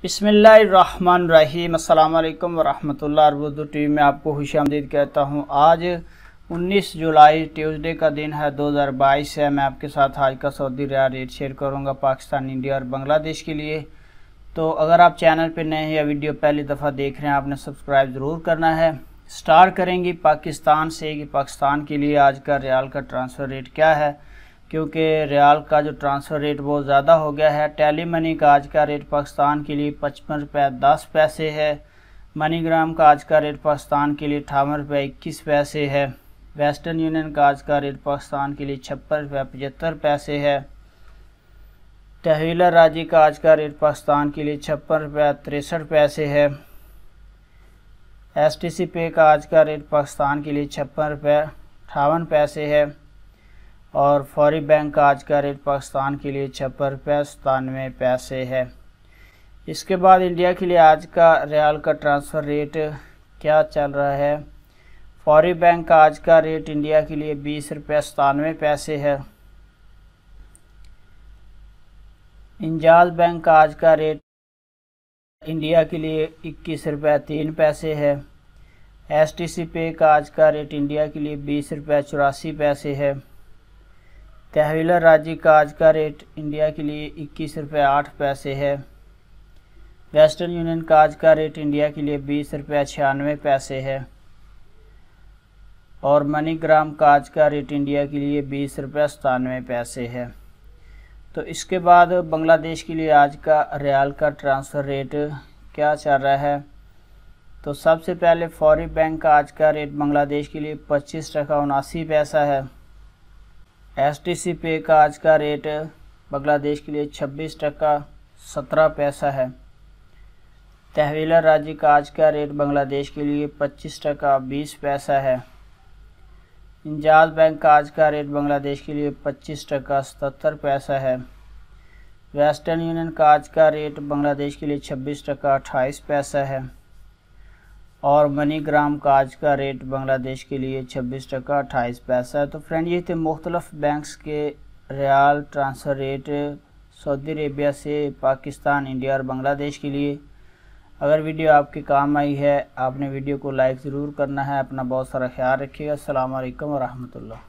बिस्मिल्लाहिर्रहमानिर्रहीम। अस्सलाम वालेकुम वरहमतुल्लाह। उर्दू टीवी में आपको खुशामदीद कहता हूँ। आज 19 जुलाई ट्यूसडे का दिन है, 2022 है। मैं आपके साथ आज का सऊदी रियाल रेट शेयर करूँगा पाकिस्तान, इंडिया और बांग्लादेश के लिए। तो अगर आप चैनल पर नए हैं या वीडियो पहली दफ़ा देख रहे हैं, आपने सब्सक्राइब ज़रूर करना है। स्टार्ट करेंगे पाकिस्तान से कि पाकिस्तान के लिए आज का रियाल का ट्रांसफ़र रेट क्या है, क्योंकि रियाल का जो ट्रांसफ़र रेट बहुत ज़्यादा हो गया है। टेली मनी का आज का रेट पाकिस्तान के लिए 55 रुपये 10 पैसे है। मनीग्राम का आज का रेट पाकिस्तान के लिए 58 रुपये 21 पैसे है। वेस्टर्न यूनियन का आज का रेट पाकिस्तान के लिए 56 रुपये 75 पैसे है। तहवीला राजी का आज का रेट पाकिस्तान के लिए 56 रुपये 63 पैसे है। STC पे का आज का रेट पाकिस्तान के लिए 56 रुपये 58 पैसे है। और फौरी बैंक का आज का रेट पाकिस्तान के लिए 56 रुपये 97 पैसे है। इसके बाद इंडिया के लिए आज का रियाल का ट्रांसफ़र रेट क्या चल रहा है। फौरी बैंक का आज का रेट इंडिया के लिए 20 रुपये 97 पैसे है। इंजाज बैंक का आज का रेट इंडिया के लिए 21 रुपये 3 पैसे है। STC पे का आज का रेट इंडिया के लिए 20 रुपये 84 पैसे है। तहवीला राजी का आज का रेट इंडिया के लिए 21 रुपये 8 पैसे है। वेस्टर्न यूनियन का आज का रेट इंडिया के लिए 20 रुपये 96 पैसे है। और मनीग्राम का आज का रेट इंडिया के लिए 20 रुपये 97 पैसे है। तो इसके बाद बांग्लादेश के लिए आज का रियाल का ट्रांसफ़र रेट क्या चल रहा है। तो सबसे पहले फौरी बैंक का आज का रेट बांग्लादेश के लिए 25 टका 79 पैसा है। STC पे का आज का रेट बांग्लादेश के लिए 26 टका 17 पैसा है। तहवीला राजी का आज का रेट बांग्लादेश के लिए 25 टका 20 पैसा है। इंजाज बैंक का आज का रेट बांग्लादेश के लिए 25 टका 77 पैसा है। वेस्टर्न यूनियन का आज का रेट बांग्लादेश के लिए 26 टका 28 पैसा है। और मनीग्राम का आज का रेट बांग्लादेश के लिए 26 टका 28 पैसा है। तो फ्रेंड, ये थे मुख्तलिफ बैंक्स के रियाल ट्रांसफ़र रेट सऊदी अरेबिया से पाकिस्तान, इंडिया और बांग्लादेश के लिए। अगर वीडियो आपके काम आई है, आपने वीडियो को लाइक ज़रूर करना है। अपना बहुत सारा ख्याल रखिएगा। अस्सलाम वालेकुम व रहमतुल्लाह।